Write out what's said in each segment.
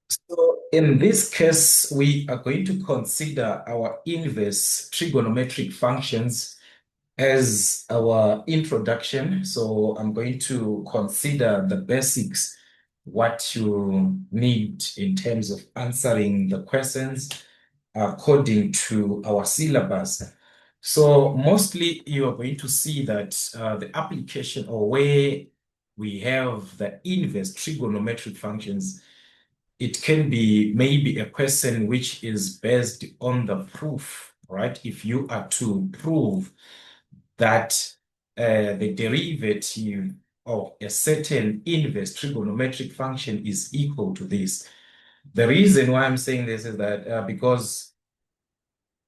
So in this case, we are going to consider our inverse trigonometric functions as our introduction. So I'm going to consider the basics, what you need in terms of answering the questions according to our syllabus. So mostly you are going to see that the application or where we have the inverse trigonometric functions, it can be maybe a question which is based on the proof, right? If you are to prove that the derivative of a certain inverse trigonometric function is equal to this. The reason why I'm saying this is that because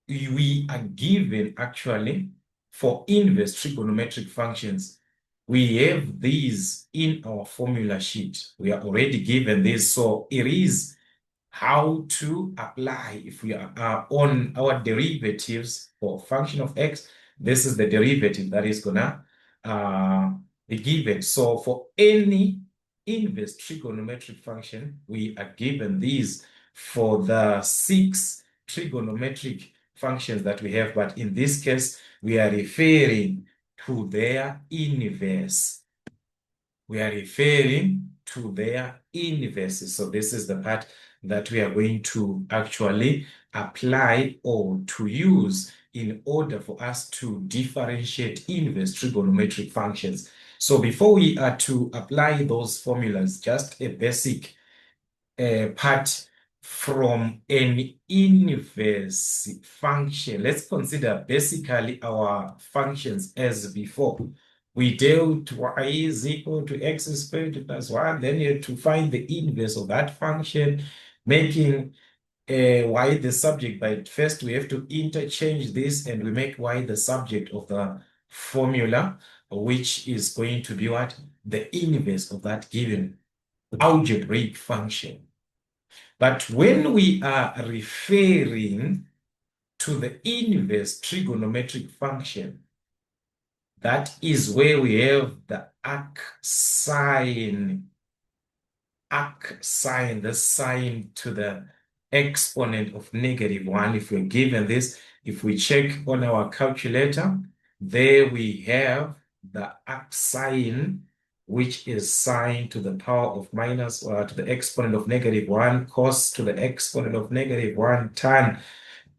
we are given actually for inverse trigonometric functions, we have these in our formula sheet. We are already given this. So it is how to apply if we are on our derivatives for function of x. This is the derivative that is gonna be given. So for any inverse trigonometric function, we are given these for the 6 trigonometric functions that we have, but in this case, we are referring to their inverse. We are referring to their inverses. So this is the part that we are going to actually apply or to use in order for us to differentiate inverse trigonometric functions. So before we are to apply those formulas, just a basic part from an inverse function. Let's consider basically our functions as before. We dealt y is equal to x squared plus 1. Then you have to find the inverse of that function, making y the subject. But first, we have to interchange this and we make y the subject of the formula, which is going to be what? The inverse of that given algebraic function. But when we are referring to the inverse trigonometric function, that is where we have the arc sign, the sign to the exponent of -1. If we're given this, if we check on our calculator, there we have the arc sign, which is sine to the power of minus or to the exponent of -1, cos to the exponent of -1, tan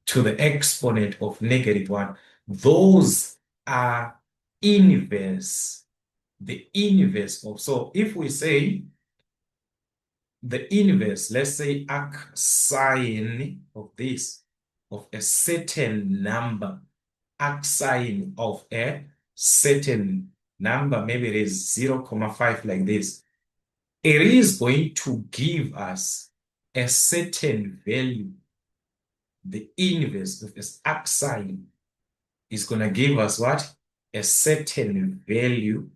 to the exponent of -1. Those are inverse, the inverse of. So if we say the inverse, let's say arc sine of this, of a certain number, arc sine of a certain number, maybe it is 0.5 like this, it is going to give us a certain value. The inverse of this arc sine is going to give us what? A certain value,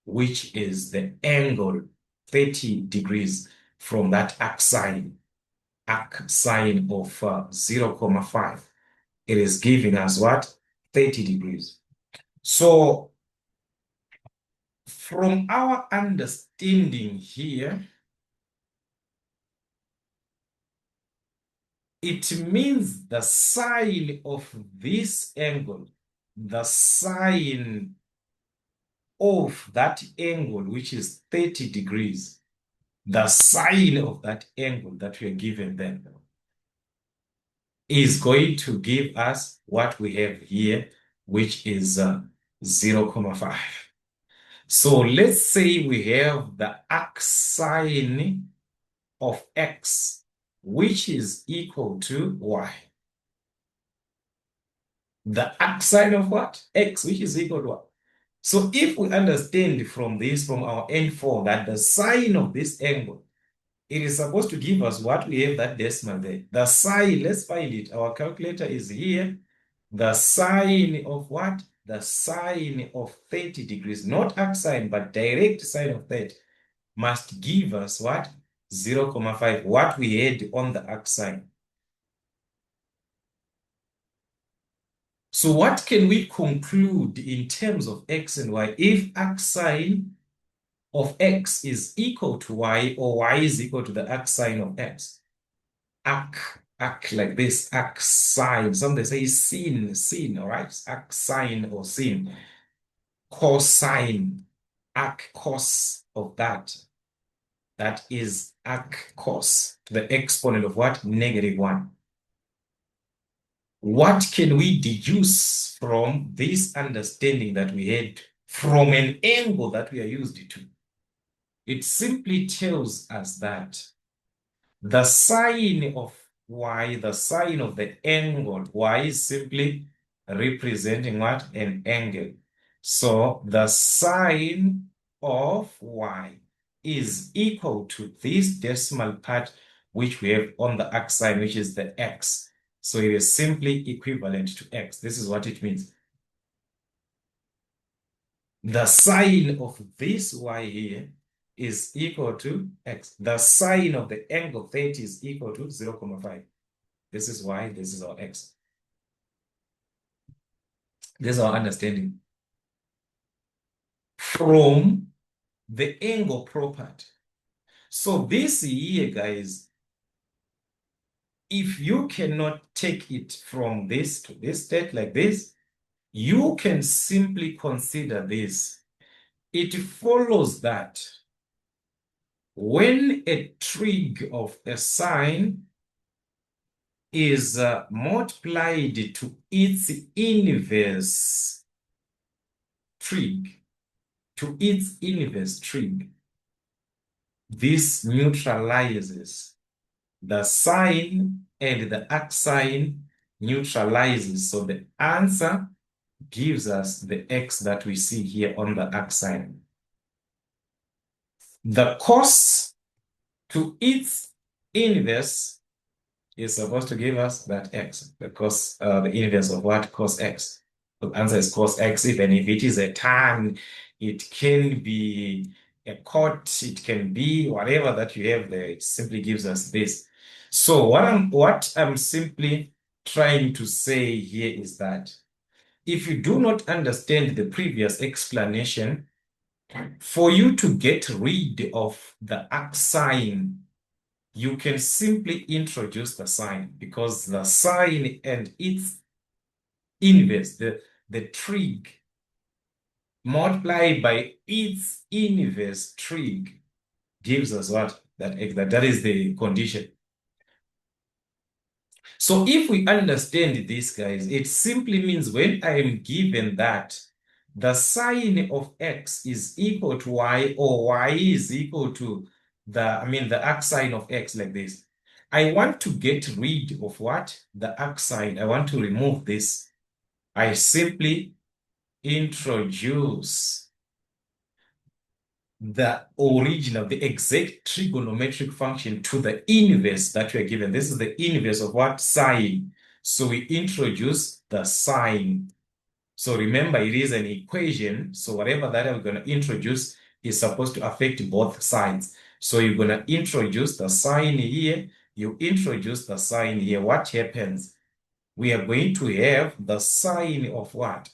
which is the angle 30 degrees from that arc sine of 0.5. It is giving us what? 30 degrees. So from our understanding here, it means the sine of this angle, the sine of that angle, which is 30 degrees, the sine of that angle that we are given then is going to give us what we have here, which is 0.5. So let's say we have the arc sine of x, which is equal to y. The arc sine of what? X, which is equal to what? So if we understand from this, from our end form, that the sine of this angle, it is supposed to give us what we have, that decimal there. The sine, let's find it. Our calculator is here. The sine of what? The sine of 30 degrees, not arc sine, but direct sine of 30, must give us what? 0.5, what we had on the arc sine. So what can we conclude in terms of x and y if arc sine of x is equal to y, or y is equal to the arc sine of x? arc like this, arc sine. Some they say sin, all right? Arc sine or sin. Cosine, arc cos of that. That is arc cos, the exponent of what? -1. What can we deduce from this understanding that we had from an angle that we are used to? It simply tells us that the sine of y, the sine of the angle y is simply representing what? An angle. So the sine of y is equal to this decimal part which we have on the arc sine, which is the x. So it is simply equivalent to x. This is what it means. The sine of this y here is equal to x. The sine of the angle theta is equal to 0.5. This is y, this is our x. This is our understanding from the angle property. So this here, guys, if you cannot take it from this to this state like this, you can simply consider this. It follows that when a trig of a sine is multiplied to its inverse trig, this neutralizes the sine and the arc sine neutralizes. So the answer gives us the x that we see here on the arc sine. The cos to its inverse is supposed to give us that x, because the inverse of what? Cos x. The answer is cos x. Even if it is a tan, it can be a cot, it can be whatever that you have there. It simply gives us this. So what I'm simply trying to say here is that if you do not understand the previous explanation, for you to get rid of the arc sine, you can simply introduce the sine, because the sine and its inverse, the trig, multiplied by its inverse trig, gives us what? That is the condition. So if we understand this, guys, it simply means when I am given that the sine of x is equal to y, or y is equal to the arc sine of x like this, I want to get rid of what? The arc sine. I want to remove this. I simply introduce the original, the exact trigonometric function to the inverse that we are given. This is the inverse of what? Sine. So we introduce the sine. So remember, it is an equation. So whatever that I'm going to introduce is supposed to affect both sides. So you're going to introduce the sine here. You introduce the sine here. What happens? We are going to have the sine of what?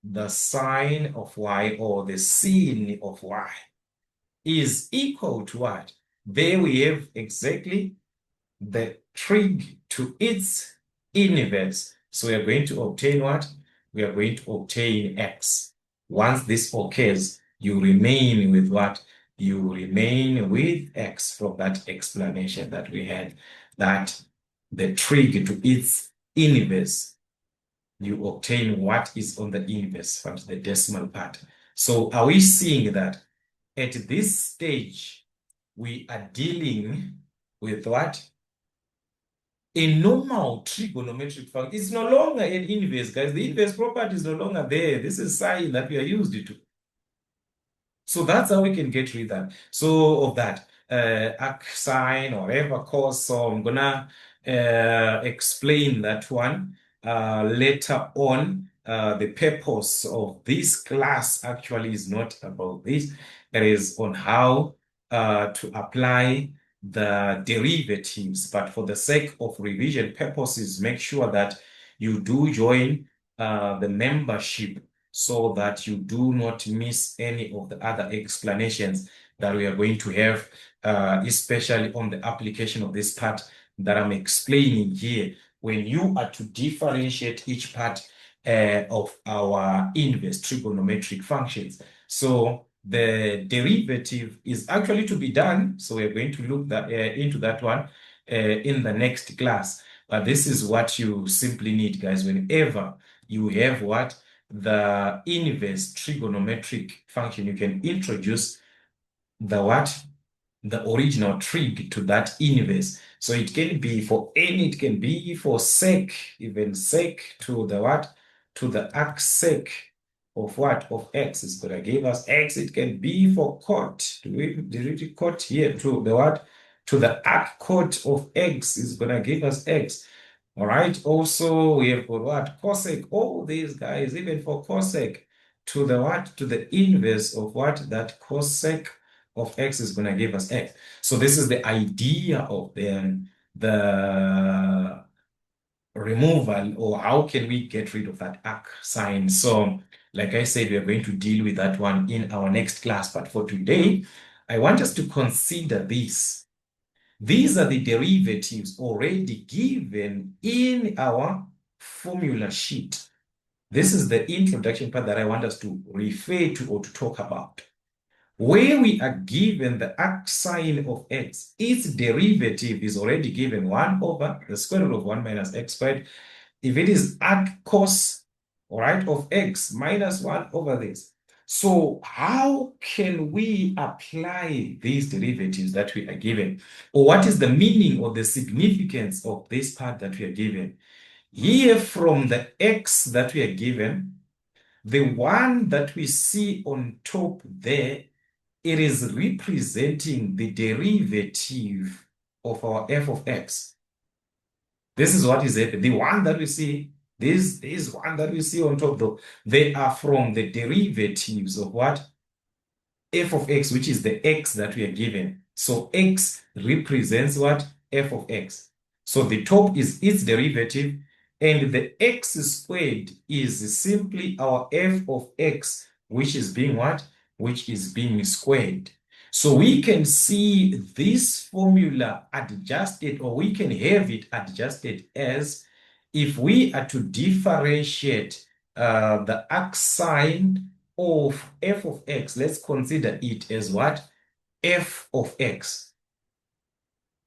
The sine of y, or the sin of y, is equal to what? There we have exactly the trig to its inverse. So we are going to obtain what? We are going to obtain x. Once this occurs, you remain with what? You remain with x from that explanation that we had, that the trig to its inverse, you obtain what is on the inverse from the decimal part. So are we seeing that at this stage, we are dealing with what? A normal trigonometric function. It's no longer an inverse, guys. The inverse property is no longer there. This is sine that we are used to. So that's how we can get rid of that arc sine or whatever cos. So I'm gonna explain that one later on. The purpose of this class actually is not about this. It is on how to apply the derivatives. But for the sake of revision purposes, make sure that you do join the membership, so that you do not miss any of the other explanations that we are going to have, especially on the application of this part that I'm explaining here when you are to differentiate each part of our inverse trigonometric functions. So the derivative is actually to be done. So we're going to look into that one in the next class. But this is what you simply need, guys, whenever you have what? The inverse trigonometric function, you can introduce the what? The original trig to that inverse. So it can be for any, it can be for sec, even sec to the what? To the arc sec of what? Of x is going to give us x. It can be for cot. Did we cot here to the what? To the arc cot of x is going to give us x. All right. Also, we have got what? Cosec. All these guys, even for cosec, to the what? To the inverse of what? That cosec of x is going to give us x. So this is the idea of the removal, or how can we get rid of that arc sign. So like I said, we are going to deal with that one in our next class. But for today, I want us to consider this. These are the derivatives already given in our formula sheet. This is the introduction part that I want us to refer to or to talk about. Where we are given the arc sine of x, its derivative is already given 1 over the square root of 1 minus x squared. If it is arc cos, all right, of x minus 1 over this. So how can we apply these derivatives that we are given? Or what is the meaning or the significance of this part that we are given? Here from the x that we are given, the one that we see on top there, it is representing the derivative of our f of x. This is what is it. The one that we see, this one that we see on top, though, they are from the derivatives of what? F of x, which is the x that we are given. So x represents what? F of x. So the top is its derivative, and the x squared is simply our f of x, which is being what? Which is being squared. So we can see this formula adjusted, or we can have it adjusted as if we are to differentiate the arc sine of f of x, let's consider it as what? F of x.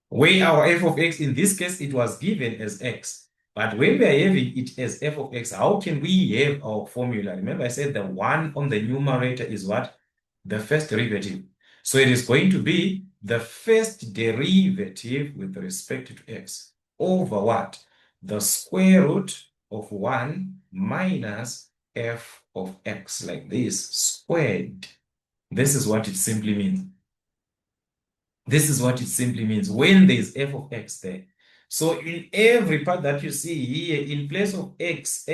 Where our f of x, in this case, it was given as x. But when we are having it as f of x, how can we have our formula? Remember I said the 1 on the numerator is what? The first derivative. So it is going to be the first derivative with respect to x over what? The square root of 1 minus f of x, like this, squared. This is what it simply means. This is what it simply means when there's f of x there. So in every part that you see here, in place of x,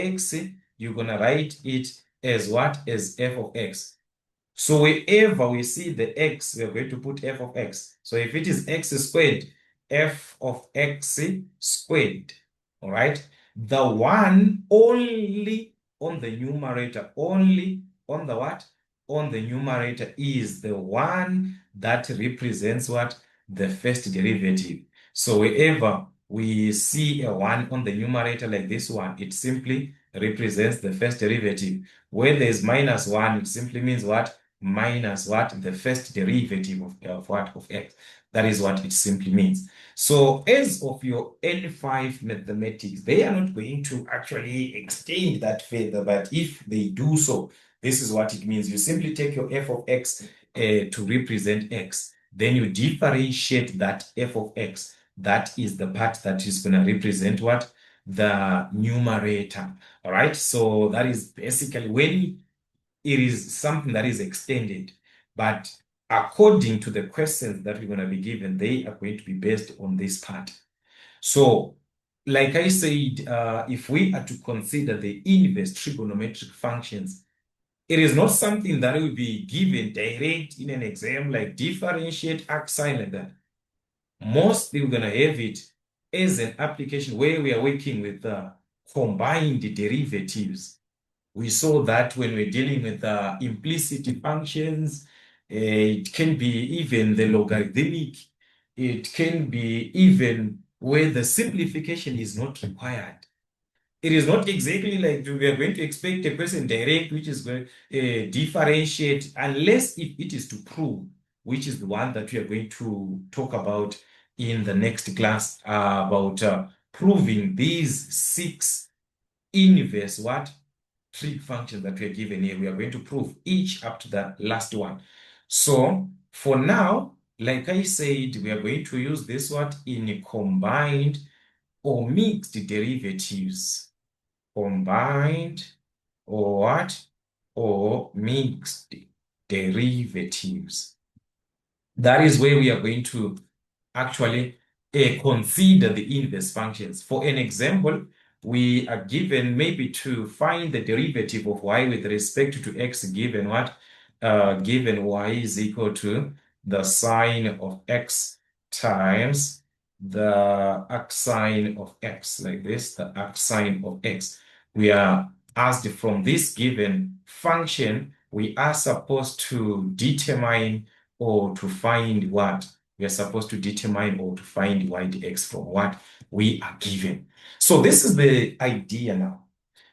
you're going to write it as what? As f of x. So wherever we see the x, we are going to put f of x. So if it is x squared, f of x squared, all right? The one only on the numerator, only on the what? On the numerator is the one that represents what? The first derivative. So wherever we see a 1 on the numerator like this one, it simply represents the first derivative. Where there is minus 1, it simply means what? Minus what? The first derivative of what? Of x. That is what it simply means. So as of your N5 mathematics, they are not going to actually extend that further, but if they do so, this is what it means. You simply take your f of x to represent x. Then you differentiate that f of x. That is the part that is going to represent what? The numerator. All right. So that is basically when it is something that is extended. But according to the questions that we're going to be given, they are going to be based on this part. So, like I said, if we are to consider the inverse trigonometric functions, it is not something that will be given direct in an exam, like differentiate arc sine like that. Mostly we're going to have it as an application where we are working with combined derivatives. We saw that when we're dealing with implicit functions, it can be even the logarithmic, it can be even where the simplification is not required. It is not exactly like we are going to expect a person direct, which is going to differentiate, unless if it is to prove, which is the one that we are going to talk about in the next class, about proving these 6 inverse what trig functions that we are given here. We are going to prove each up to the last one. So for now, like I said, we are going to use this what in combined or mixed derivatives. Combined or what? Or mixed derivatives. That is where we are going to actually consider the inverse functions. For an example, we are given maybe to find the derivative of y with respect to x given what? Given y is equal to the sine of x times the arcsine of x, like this, the arcsine of x. We are asked from this given function, we are supposed to determine or to find what? We are supposed to determine or to find y dx from what we are given. So this is the idea now.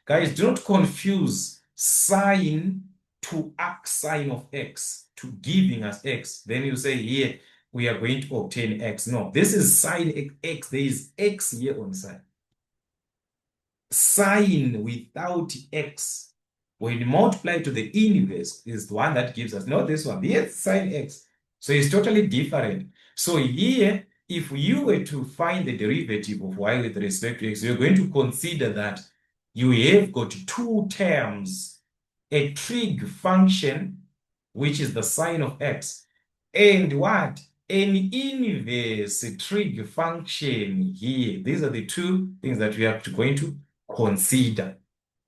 Guys, do not confuse sine to arcsine of x to giving us x. Then you say here, we are going to obtain x. No, this is sine x. There is x here on side. Sine without x, when multiplied to the inverse, is the one that gives us, not this one. Here's sine x. So it's totally different. So here, if you were to find the derivative of y with respect to x, you're going to consider that you have got 2 terms, a trig function, which is the sine of x, and what? An inverse trig function here. These are the 2 things that we are going to consider.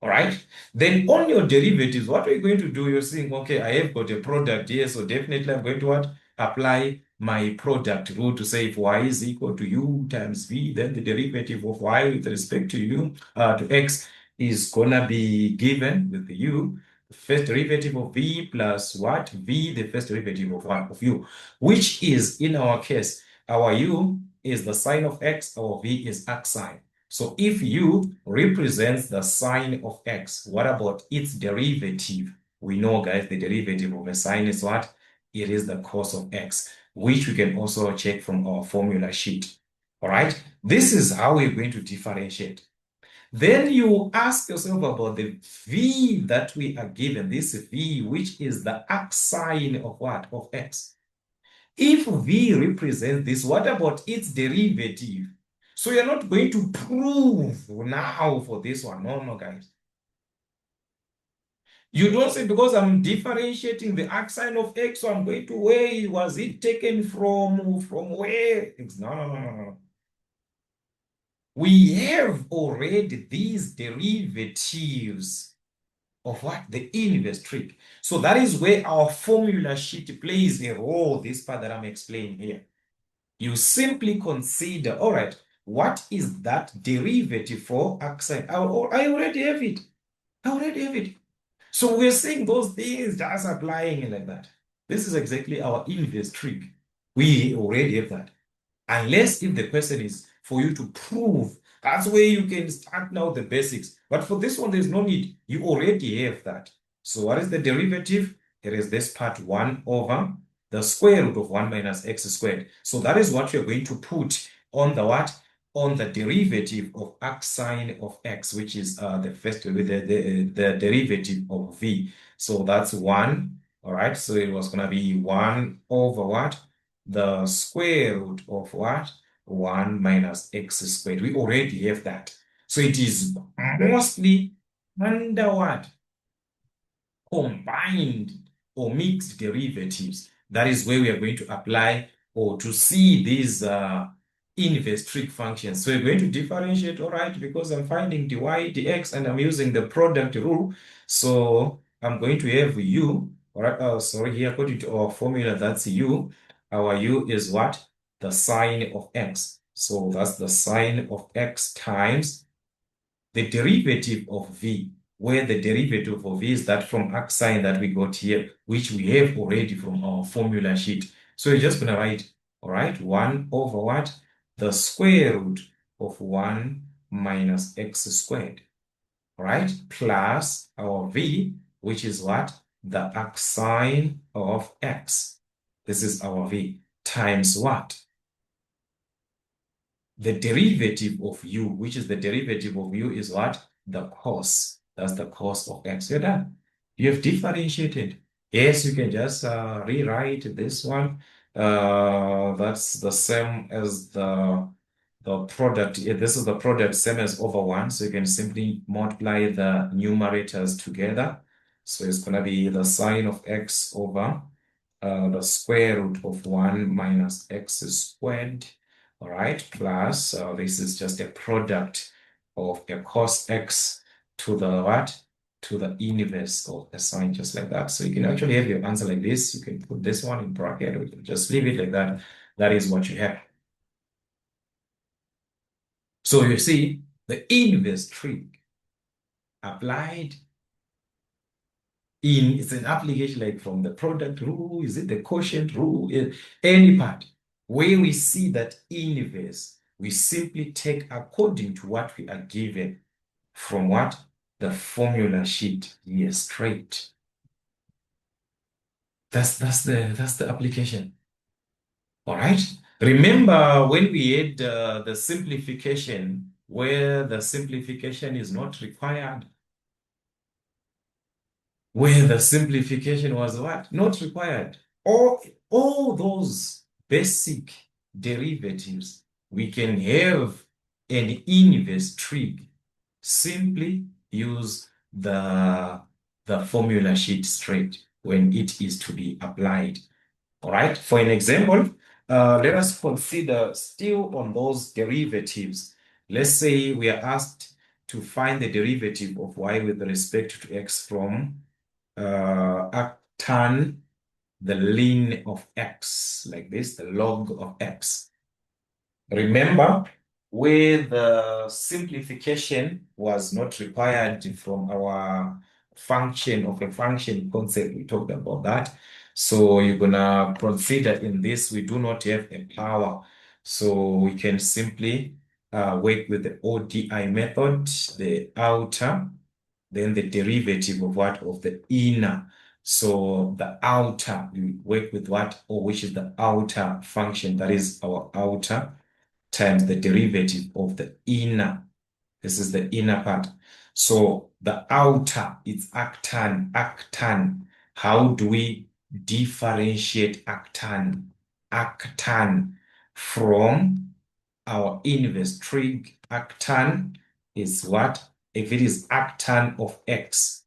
All right. Then on your derivatives, what are you going to do? You're saying, okay, I have got a product here, so definitely I'm going to what? Apply my product rule to say if y is equal to u times v, then the derivative of y with respect to u to x is gonna be given with the u, the first derivative of v plus what? V, the first derivative of what? Of u, which is in our case, our u is the sine of x, our v is arcsine. So if u represents the sine of x, what about its derivative? We know, guys, the derivative of a sine is what? It is the cos of x, which we can also check from our formula sheet. All right? This is how we're going to differentiate. Then you ask yourself about the v that we are given, this v, which is the arcsine of what? Of x. If v represents this, what about its derivative? So you're not going to prove now for this one. No, no, guys. You don't say because I'm differentiating the arcsine of x, so I'm going to where was it taken from where? No, no, no, no, no. We have already these derivatives of what? The inverse trig. So that is where our formula sheet plays a role, this part that I'm explaining here. You simply consider, all right, what is that derivative for arcsine? I already have it. I already have it. So we're saying those things just applying it like that. This is exactly our inverse trig. We already have that. Unless if the question is for you to prove, that's where you can start now the basics. But for this one, there's no need. You already have that. So what is the derivative? It is this part 1 over the square root of 1 minus x squared. So that is what you're going to put on the what? On the derivative of arcsine of x, which is the first, the derivative of v. So that's 1. All right. So it was going to be 1 over what? The square root of what? 1 minus x squared. We already have that. So it is mostly under what? Combined or mixed derivatives. That is where we are going to apply or to see these inverse trig functions. So we're going to differentiate, all right, because I'm finding dy, dx, and I'm using the product rule. So I'm going to have u, all right, sorry, here according to our formula, that's u. Our u is what? The sine of x. So that's the sine of x times the derivative of v, where the derivative of v is that from arcsine that we got here, which we have already from our formula sheet. So you're just going to write, all right, 1 over what? the square root of 1 minus x squared, right? Plus our v, which is what? The arcsine of x. This is our v times what? The derivative of u, which is the derivative of u is what? The cos. That's the cos of x. You're done. You have differentiated. Yes, you can just rewrite this one. That's the same as the product. Yeah, this is the product, same as over 1. So you can simply multiply the numerators together. So it's going to be the sine of x over the square root of 1 minus x squared. All right, plus this is just a product of a cos x to the what? To the inverse of the sine, just like that. So you can actually have your answer like this. You can put this one in bracket, or you can just leave it like that. That is what you have. So you see, the inverse trig applied in, it's an application like from the product rule, is it the quotient rule, any part where we see that inverse, we simply take according to what we are given from what? The formula sheet here straight. That's the application. All right. Remember when we had the simplification where the simplification is not required, where the simplification was what? Not required. All those basic derivatives, we can have an inverse trig. Simply use the formula sheet straight when it is to be applied. All right. For an example, let us consider still on those derivatives. Let's say we are asked to find the derivative of y with respect to x from tan the ln of x, like this, the log of x. Remember, where the simplification was not required from our function of a function concept, we talked about that. So you're gonna consider in this, we do not have a power. So we can simply work with the ODI method, the outer, then the derivative of what? Of the inner. So the outer, we work with what? Or which is the outer function, that is our outer, times the derivative of the inner. This is the inner part. So the outer is arctan, arctan. How do we differentiate arctan? Arctan from our inverse trig. Arctan is what? If it is arctan of x,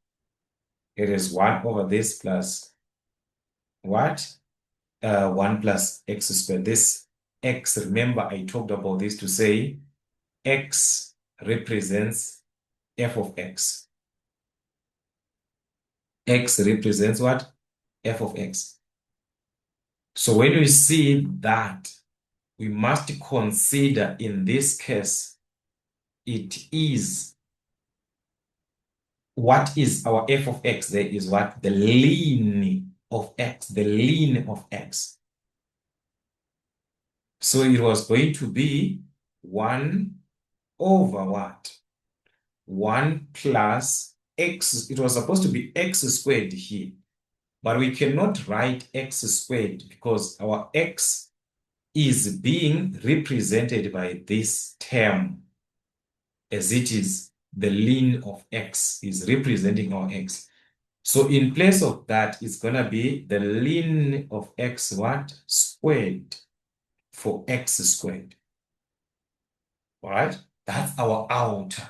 it is 1 over this plus what? 1 plus x squared. This x, remember I talked about this to say x represents f of x. X represents what? F of x. So when we see that, we must consider in this case, it is, what is our f of x? There is what? The ln of x, the ln of x. So it was going to be 1 over what? 1 plus x. It was supposed to be x squared here, but we cannot write x squared because our x is being represented by this term, as it is the ln of x is representing our x. So in place of that, it's going to be the ln of x what? Squared for x squared. All right? That's our outer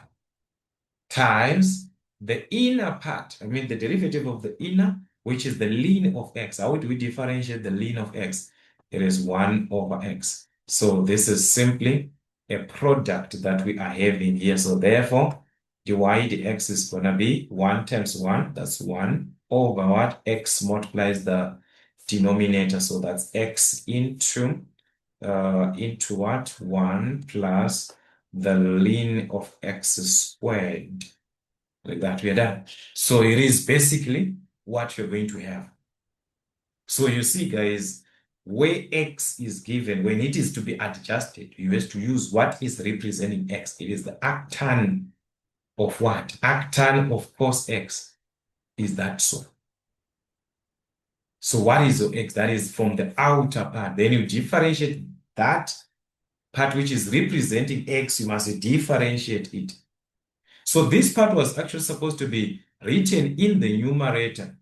times the inner part. I mean, the derivative of the inner, which is the ln of x. How do we differentiate the ln of x? It is 1 over x. So this is simply a product that we are having here. So therefore, dy dx is going to be 1 times 1. That's 1 over what? X multiplies the denominator. So that's x into what? 1 plus the ln of x squared. Like that, we are done. So it is basically what you're going to have. So you see, guys, where x is given, when it is to be adjusted, you have to use what is representing x. It is the arctan of what? Arctan of cos x. Is that so? So what is your x? That is from the outer part. Then you differentiate that part which is representing x, you must differentiate it. So this part was actually supposed to be written in the numerator.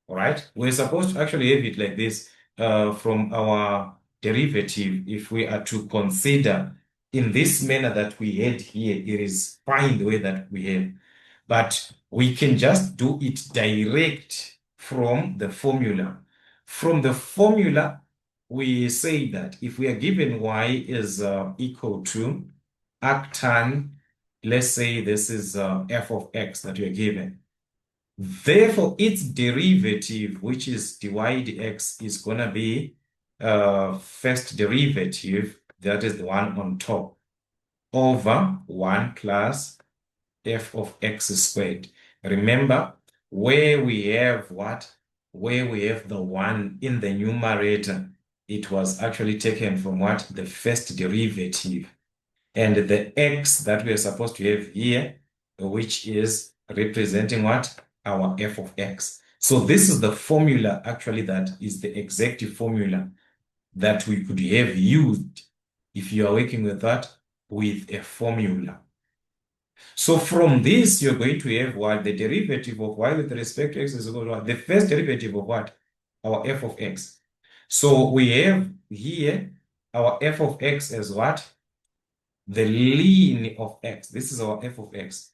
All right, we're supposed to actually have it like this from our derivative. If we are to consider in this manner that we had here, it is fine the way that we have, but we can just do it direct from the formula. From the formula, we say that if we are given y is equal to arctan, let's say this is f of x that we are given. Therefore, its derivative, which is dy dx, is going to be first derivative, that is the one on top, over 1 plus f of x squared. Remember, where we have what? Where we have the 1 in the numerator, it was actually taken from what? The first derivative. And the x that we are supposed to have here, which is representing what? Our f of x. So this is the formula actually that is the exact formula that we could have used if you are working with that, with a formula. So from this, you're going to have what? The derivative of y with respect to x is equal to what? The first derivative of what? Our f of x. So we have here our f of x as what? The ln of x. This is our f of x.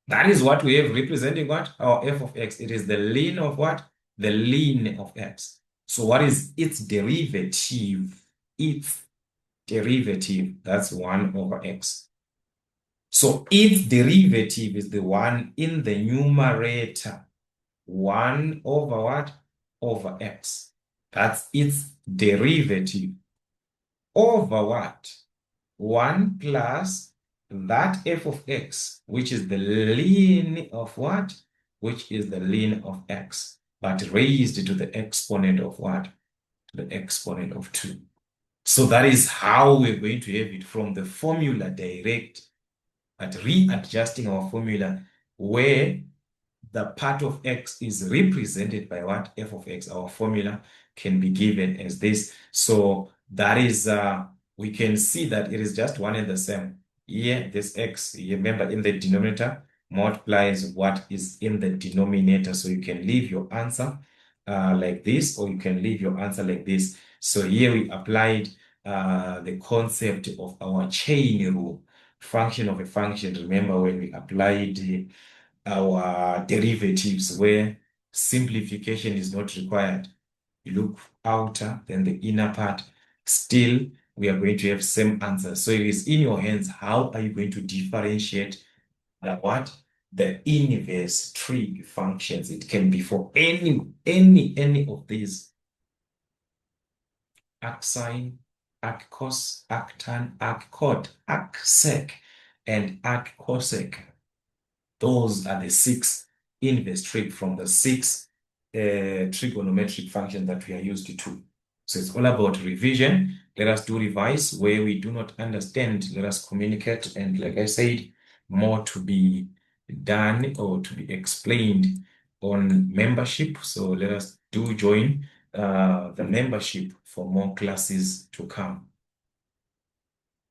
That is what we have representing what? Our f of x. It is the ln of what? The ln of x. So what is its derivative? Its derivative, that's 1 over x. So its derivative is the one in the numerator. 1 over what? Over x. That's its derivative. Over what? 1 plus that f of x, which is the ln of what? Which is the ln of x, but raised to the exponent of what? To the exponent of 2. So that is how we're going to have it from the formula direct, but readjusting our formula where the part of x is represented by what? F of x. Our formula can be given as this. So that is, we can see that it is just one and the same. Here, this x, remember in the denominator, multiplies what is in the denominator. So you can leave your answer like this, or you can leave your answer like this. So here we applied the concept of our chain rule, function of a function. Remember when we applied our derivatives where simplification is not required. You look outer, then the inner part. Still, we are going to have same answer. So it is in your hands. How are you going to differentiate the what? The inverse trig functions. It can be for any of these. Arcsine, arccos, arctan, arccot, arcsec, and arccosec. Those are the 6 inverse trig from the 6 trigonometric functions that we are used to. So it's all about revision. Let us do revise. Where we do not understand, let us communicate. And like I said, more to be done or to be explained on membership. So let us do join the membership for more classes to come.